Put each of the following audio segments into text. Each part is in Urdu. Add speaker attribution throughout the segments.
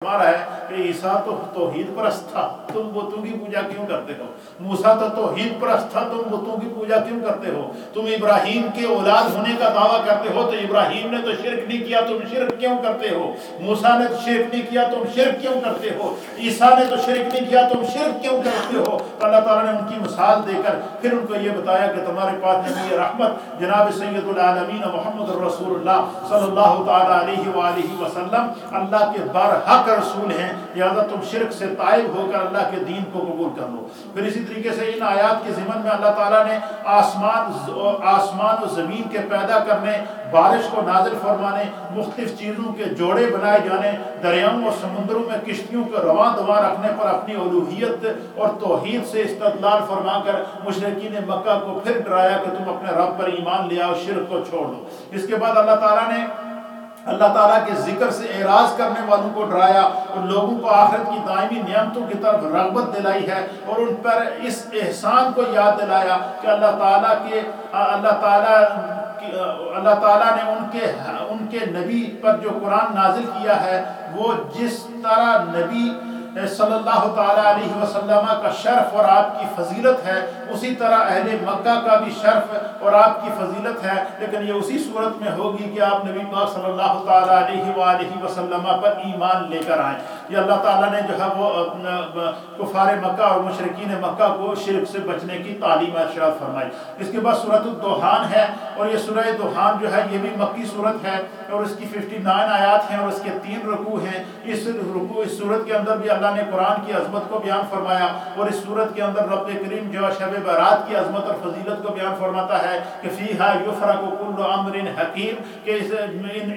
Speaker 1: ہمارا ہے کہ عیسیٰ تو توحید پرست تھا، تم بتوں کی پوجا کیوں کرتے ہو؟ موسیٰ تو توحید پرست تھا، تم بتوں کی پوجا کیوں کرتے ہو؟ تم ابراہیم کے اولاد ہونے کا دعویٰ کرتے ہو تو ابراہیم نے تو شرک نہیں کیا، تم شرک کیوں کرتے ہو؟ موسیٰ نے تو شرک نہیں کیا، تم شرک کیوں کرتے ہو؟ عیسیٰ نے تو شرک نہیں کیا، تم شرک کیوں کرتے ہو؟ اللہ تعالیٰ نے ان کی مثال دے کر پھر ان کو یہ بتایا کہ تمہارے پاس نبی رحمت جناب سید العالمین محمد رسول اللہ صلی اللہ تعالیٰ علیہ وآلہ وسلم اللہ کے برحق رسول ہیں، لہذا تم شرک سے تائب ہو کر اللہ کے دین کو قبول کر لو۔ پھر اسی طریقے سے ان آیات کے ضمن میں اللہ تعالیٰ نے آسمان و زمین کے پیدا کرنے، بارش کو نازل فرمانے، مختلف چیزوں کے جوڑے بنائے جانے، دریاؤں اور سمندروں میں کشتیوں کو رواں دواں رکھنے پر اپنی الوہیت اور توحید سے استدلال فرما کر مشرکین مکہ کو پھر ڈرایا کہ تم اپنے رب پر ایمان لے آؤ، شرک کو چھوڑ دو۔ اس کے بعد اللہ تعالیٰ کے ذکر سے اعراض کرنے والوں کو ڈرایا اور لوگوں کو آخرت کی دائمی نعمتوں کی طرف رغبت دلائی ہے، اور ان پر اس احسان کو یاد دلایا کہ اللہ تعالیٰ نے ان کے نبی پر جو قرآن نازل کیا ہے، وہ جس طرح نبی صلی اللہ تعالیٰ علیہ وسلم کا شرف اور آپ کی فضیلت ہے، اسی طرح اہل مکہ کا بھی شرف اور آپ کی فضیلت ہے، لیکن یہ اسی صورت میں ہوگی کہ آپ نبی پاک صلی اللہ تعالیٰ علیہ وآلہ وسلم پر ایمان لے کر آئیں۔ یہ اللہ تعالیٰ نے جو ہے وہ کفار مکہ اور مشرکین مکہ کو شرک سے بچنے کی تعلیم ارشاد فرمائی۔ اس کے بعد سورۃ الدخان ہے، اور یہ سورہ دخان جو ہے یہ بھی مکی صورت ہے، اور اس کی 59 آیات ہیں اور اس کے 3 رکوع ہیں۔ اس صورت کے اندر بھی اللہ نے قرآن کی عظمت کو بیان فرمایا، اور اس صورت کے اندر رب کریم جو شب برات کی عظمت اور فضیلت کو بیان فرماتا ہے کہ فیہا یفرق کل امر حکیم، کہ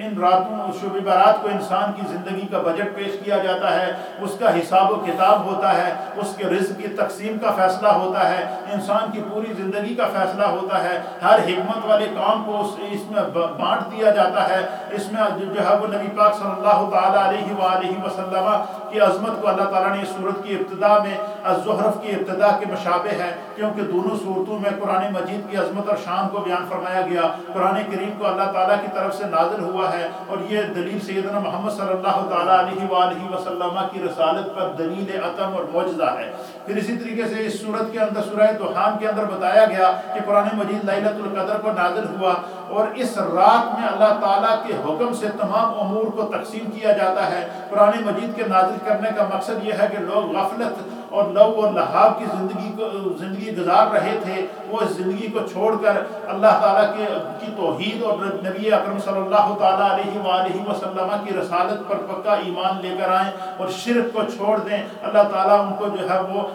Speaker 1: ان راتوں شب برات کو انسان کی زندگی کا بجٹ پیش کیا جاتا ہے، اس کا حساب و کتاب ہوتا ہے، اس کے رزق کی تقسیم کا فیصلہ ہوتا ہے، انسان کی پوری زندگی کا فیصلہ ہوتا ہے، ہر حکمت والے کام کو اس میں بانٹ دیا جاتا ہے۔ اس میں جو ہے وہ نبی پاک صلی اللہ تعالیٰ علیہ وآلہ وسلم کی عظمت کو اللہ تعالیٰ نے اس سورت کی ابتدا میں الزخرف کی ابتدا کے مشابہ ہے، کیونکہ دونوں صورتوں میں قرآن مجید کی عظمت اور شان کو بیان فرمایا گیا۔ قرآن کریم کو اللہ تعالیٰ کی طرف سے نازل ہوا ہے، اور یہ دلیل سیدنا محمد صلی اللہ تعالیٰ علیہ وآلہ وسلم کی رسالت پر دلیل عتم اور معجزہ ہے۔ پھر اسی طریقے سے اس سورت کے اندر سورہ دخان کے اندر بتایا گیا کہ قرآن مجید لیلۃ القدر کو نازل ہوا، اور اس رات میں اللہ تعالیٰ کے حکم سے تمام امور کو تقسیم کیا جاتا ہے۔ قرآن مجید کے نازل کرنے کا مقصد یہ ہے کہ لوگ غفلت اور لو اور لہاب کی زندگی گزار رہے تھے، وہ اس زندگی کو چھوڑ کر اللہ تعالیٰ کی توحید اور نبی اکرم صلی اللہ تعالیٰ علیہ وآلہ وسلم کی رسالت پر پکا ایمان لے کر آئیں اور شرک کو چھوڑ دیں۔ اللہ تعالیٰ ان کو جو ہے وہ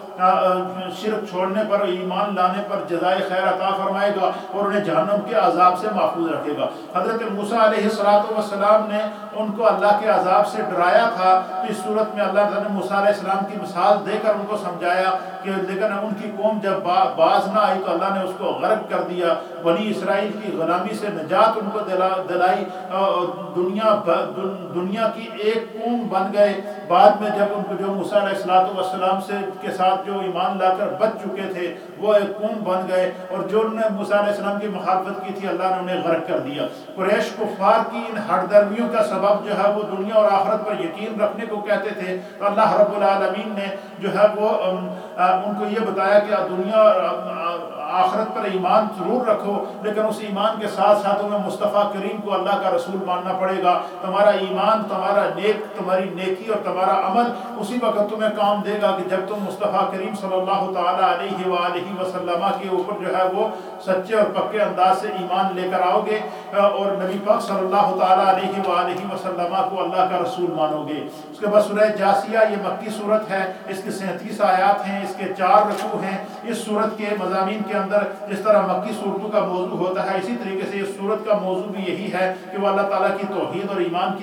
Speaker 1: شرک چھوڑنے پر، ایمان لانے پر جزائے خیر عطا فرمائے گا، اور انہیں جہنم کے عذاب سے محفوظ رکھے گا۔ حضرت موسیٰ علیہ السلام نے ان کو اللہ کے عذاب سے ڈرایا تھا، تو اس صورت میں اللہ تعالیٰ نے موسیٰ علیہ السلام کی مثال دے کر ان کو سمجھایا کہ لیکن ان کی قوم جب باز نہ آئی تو اللہ نے اس کو غرق کر دیا۔ بنی اسرائیل کی غلامی سے نجات ان کو دلائی، دنیا کی ایک قوم بن گئے۔ بعد میں جب ان کو جو موسیٰ علیہ السلام کے ساتھ جو ایمان لا کر بچ چکے تھے وہ ایک قوم بن گئے، اور جو انہوں نے موسیٰ علیہ السلام کی مخالفت کی تھی اللہ نے انہیں غرق کر دیا۔ قریش کفار کی ان ہٹ درمیوں کا سبب جو ہے وہ دنیا اور آخرت پر یقین رکھنے کو کہتے تھے، تو اللہ رب العالمین نے جو ہے وہ ان کو یہ بتایا کہ دنیا آخرت پر ایمان ضرور رکھو، لیکن اس ایمان کے ساتھ ساتھ تمہیں مصطفیٰ کریم کو اللہ کا رسول ماننا پڑے گا۔ تمہارا ایمان، تمہاری نیکی اور تمہارا عمل اسی وقت تمہیں کام دے گا کہ جب تم مصطفیٰ کریم صلی اللہ تعالیٰ علیہ وآلہ وسلم کے اوپر جو ہے وہ سچے اور پکے انداز سے ایمان لے کر آؤ گے، اور نبی پاک صلی اللہ تعالیٰ علیہ وآلہ وسلم کو اللہ کا رسول مانو گے۔ اس کے بعد سورہ جاسیہ، یہ مکی صورت ہے، اس کے 37 آیات ہیں، اس کے 4 رکوع ہیں۔ اس صورت کے مضامین کے اندر جس طرح مکی صورتوں کا موضوع ہوتا ہے، اسی طریقے سے اس صورت کا موضوع بھی یہی ہے کہ وہ اللہ تعالیٰ کی توحید اور ایمان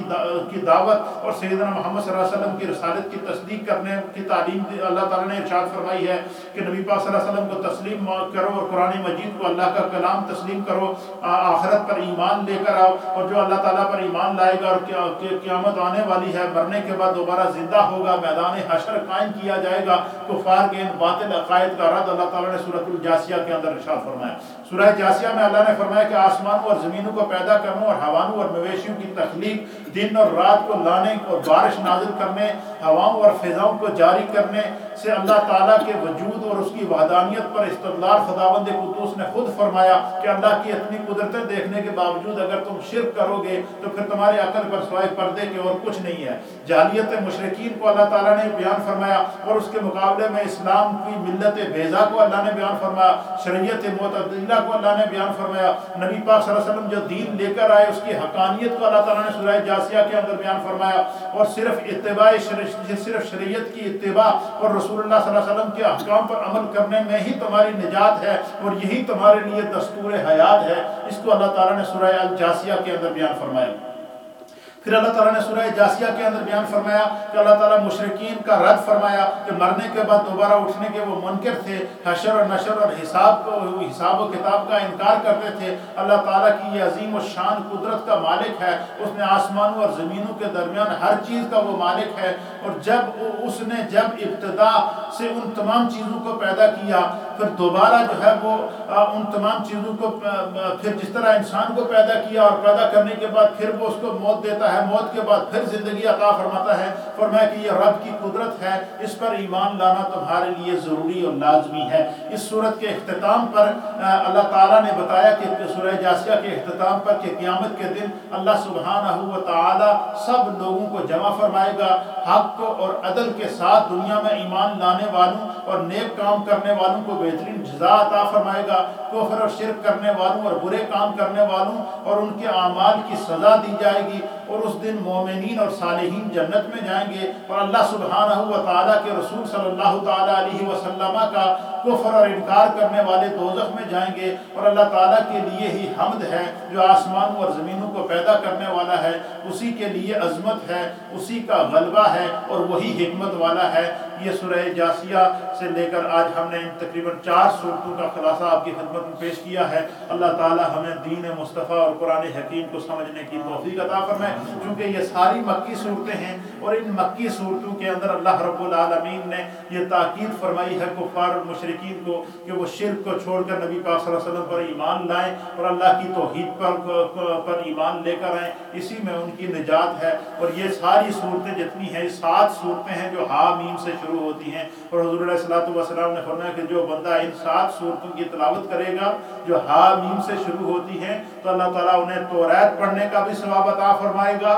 Speaker 1: کی دعوت اور سیدنا محمد صلی اللہ علیہ وسلم کی رسالت کی تصدیق کرنے کی تعلیم اللہ تعالیٰ نے ارشاد فرمائی ہے کہ نبی پاک صلی اللہ علیہ وسلم کو تسلیم کرو اور قرآن مجید کو اللہ کا کلام تسلیم کرو، آخرت پر ایمان لے کر آؤ، اور جو اللہ تعالیٰ پر ایمان لائے گا اور قیامت آنے والی ہے، مرنے کے بعد دوبارہ زندہ ہوگا، میدان حشر قائم کیا جائے گا، کفار کے ان باطل عقائد کا رد اللہ تعالیٰ نے سورۃ الجاسیہ کے اندر ارشاد فرمایا۔ سورہ جاسیہ میں اللہ نے فرمایا کہ آسمانوں اور زمینوں کو پیدا کرنے اور حیوانوں اور مویشیوں کی تخلیق، دن اور رات کو لانے اور بارش نازل کرنے، ہواؤں اور فضاؤں کو جاری کرنے سے اللہ تعالیٰ کے وجود اور اس کی وحدانیت پر استدلال خداوند قدوس نے خود فرمایا کہ اللہ کی اتنی قدرتیں دیکھنے کے باوجود اگر تم شرک کرو گے تو پھر تمہارے عقل پر سوائے پردے کے اور کچھ نہیں ہے۔ جاہلیت مشرکین کو اللہ تعالیٰ نے بیان فرمایا اور اس کے مقابلے میں اسلام کی ملت بیضا کو اللہ نے بیان فرمایا، شریعت معتدلہ کو اللہ نے بیان فرمایا، نبی پاک صلی اللہ علیہ وسلم جو دین لے کر آئے اس کی حقانیت کو اللہ تعالیٰ نے سورہ جاسیہ کے اندر بیان فرمایا، اور صرف شریعت کی اتباع اور رسول اللہ صلی اللہ علیہ وسلم کے احکام پر عمل کرنے میں ہی تمہاری نجات ہے اور یہی تمہارے لیے دستور حیات ہے۔ اس کو اللہ تعالیٰ نے سورہ الجاسیہ کے اندر بیان فرمایا۔ پھر اللہ تعالیٰ نے سورہ جاسیہ کے اندر بیان فرمایا کہ اللہ تعالیٰ مشرکین کا رد فرمایا کہ مرنے کے بعد دوبارہ اٹھنے کے وہ منکر تھے، حشر اور نشر اور حساب و کتاب کا انکار کرتے تھے۔ اللہ تعالیٰ کی یہ عظیم و شان قدرت کا مالک ہے، اس نے آسمانوں اور زمینوں کے درمیان ہر چیز کا وہ مالک ہے، اور جب ابتدا سے ان تمام چیزوں کو پیدا کیا، پھر دوبارہ جو ہے وہ ان تمام چیزوں کو پھر جس طرح انسان کو پیدا کیا اور پیدا کرنے کے بعد پھر وہ اس کو موت دیتا ہے، موت کے بعد پھر زندگی عطا فرماتا ہے، فرمایا کہ یہ رب کی قدرت ہے، اس پر ایمان لانا تمہارے لیے ضروری اور لازمی ہے۔ اس سورت کے اختتام پر اللہ تعالیٰ نے بتایا کہ سورہ جاسیہ کے اختتام پر کہ قیامت کے دن اللہ سبحانہ و تعالی سب لوگوں کو جمع فرمائے گا، حق اور عدل کے ساتھ دنیا میں ایمان لانے والوں اور نیک کام کرنے والوں کو بہترین جزا عطا فرمائے گا، کفر اور شرک کرنے والوں اور برے کام کرنے والوں اور ان کے اعمال کی سزا دی جائے گی، اور اس دن مومنین اور صالحین جنت میں جائیں گے، اور اللہ سبحانہ و تعالیٰ کے رسول صلی اللہ تعالیٰ علیہ وسلم کا کفر اور انکار کرنے والے دوزخ میں جائیں گے۔ اور اللہ تعالیٰ کے لیے ہی حمد ہے جو آسمانوں اور زمینوں کو پیدا کرنے والا ہے، اسی کے لیے عظمت ہے، اسی کا غلبہ ہے اور وہی حکمت والا ہے۔ یہ سورہ جاسیہ سے لے کر آج ہم نے تقریباً 4 سورتوں کا خلاصہ آپ کی خدمت میں پیش کیا ہے۔ اللہ تعالیٰ ہمیں دین مصطفیٰ اور قرآن حکیم کو سمجھنے کی توفیق عطا فرمائے، کیونکہ یہ ساری مکی صورتیں ہیں، اور ان مکی صورتوں کے اندر اللہ رب العالمین نے یہ تاکید فرمائی ہے کفار اور مشرکین کو کہ وہ شرک کو چھوڑ کر نبی پاک صلی اللہ علیہ وسلم پر ایمان لائیں اور اللہ کی توحید پر ایمان لے کر آئیں، اسی میں ان کی نجات ہے۔ اور یہ ساری صورتیں جتنی ہیں، 7 صورتیں ہیں جو ہا میم سے شروع ہوتی ہیں، اور حضور علیہ الصلوۃ والسلام نے فرمایا کہ جو بندہ ان 7 صورتوں کی تلاوت کرے گا جو ہا میم سے شروع ہوتی ہیں، تو اللہ تعالیٰ انہیں توریت پڑھنے کا بھی ثواب عطا فرمائے گا،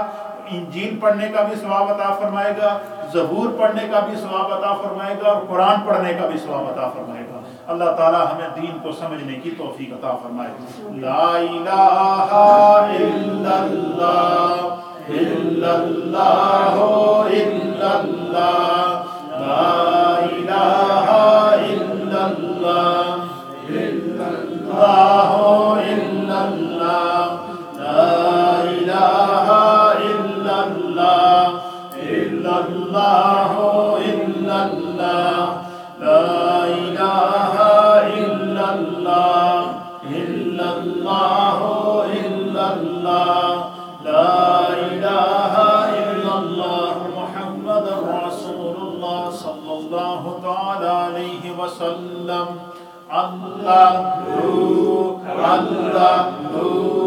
Speaker 1: انجیل پڑھنے کا بھی ثواب عطا فرمائے گا، زبور پڑھنے کا بھی ثواب عطا فرمائے گا، اور قرآن پڑھنے کا بھی ثواب عطا فرمائے گا۔ اللہ تعالیٰ ہمیں دین کو سمجھنے کی توفیق عطا فرمائے۔ لا الہ الا اللہ الا اللہ الا اللہ، لا الہ الا اللہ الا اللہ الا اللہ، لا الہ الا اللہ الا اللہ الا اللہ، لا الہ الا اللہ الا اللہ الا اللہ، لا الہ الا اللہ محمد رسول اللہ صلی اللہ تعالی علیہ وسلم۔ اللہ اللہ اللہ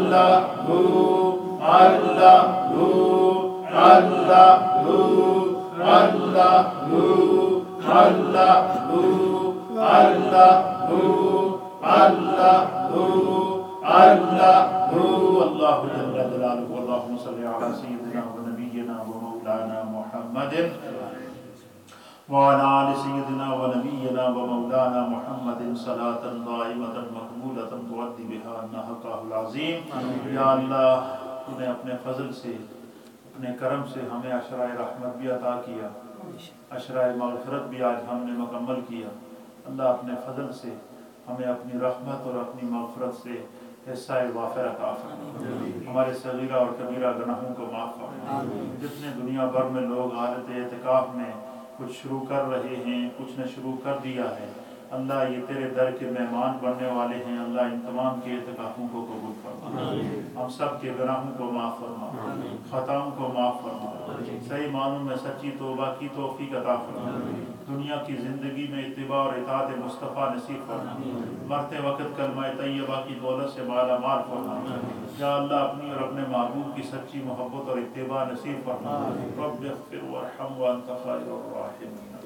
Speaker 1: اللہ اللہ اللہ جل جلالہ۔ اللہم صلی علی سیدنا و نبینا و مولانا محمد وعلى آل سيدنا ونبينا ومولانا محمد صلاة دائمة مقبولة تؤدي بها أن حقه العظيم۔ یا اللہ، تو نے اپنے فضل سے، اپنے کرم سے ہمیں عشرۂ رحمت بھی عطا کیا، عشرۂ مغفرت بھی آج ہم نے مکمل کیا۔ اللہ اپنے فضل سے ہمیں اپنی رحمت اور اپنی مغفرت سے حصہ وافر عطا فرما، ہمارے صغیرہ اور کبیرہ گناہوں کو معاف فرما۔ جتنے دنیا بھر میں لوگ حالت اعتکاف میں کچھ شروع کر رہے ہیں، کچھ نے شروع کر دیا ہے، اللہ یہ تیرے در کے مہمان بننے والے ہیں، اللہ ان تمام کے اعتکافوں کو قبول فرما، ہم سب کے گناہوں کو معاف فرما، خطاؤں کو معاف فرما، صحیح معنوں میں سچی توبہ کی توفیق عطا فرما، دنیا کی زندگی میں اتباع اور اطاعت مصطفیٰ نصیب فرما، مرتے وقت کلمہ طیبہ کی دولت سے مالا مال فرما، یا اللہ اپنی اور اپنے محبوب کی سچی محبت اور اتباع نصیب فرما، رب اغفر وارحم وانت خیر الراحمین۔